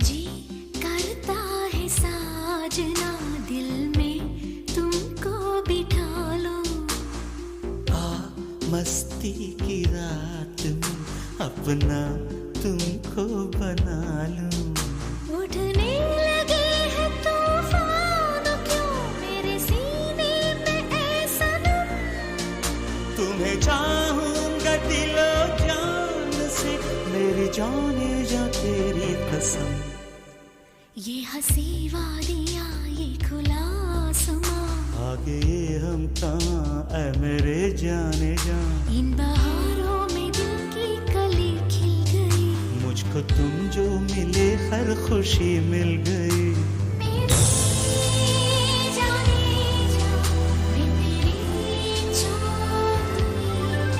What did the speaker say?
जी करता है साजना दिल में तुमको बिठा लो। आ मस्ती की रात में अपना तुमको बना लूं। उठने लगे हैं तूफान क्यों मेरे सीने में ऐ सनम। तुम्हें चाहूंगा दिलो जान से, मेरी जाने जा तेरी कसम। ये हंसी वादियाँ ये खुला आसमां, आगे हम कहाँ ऐ मेरे जाने जा। इन बहारों में दिल की कली खिल गई। मुझको तुम जो मिले हर खुशी मिल गई।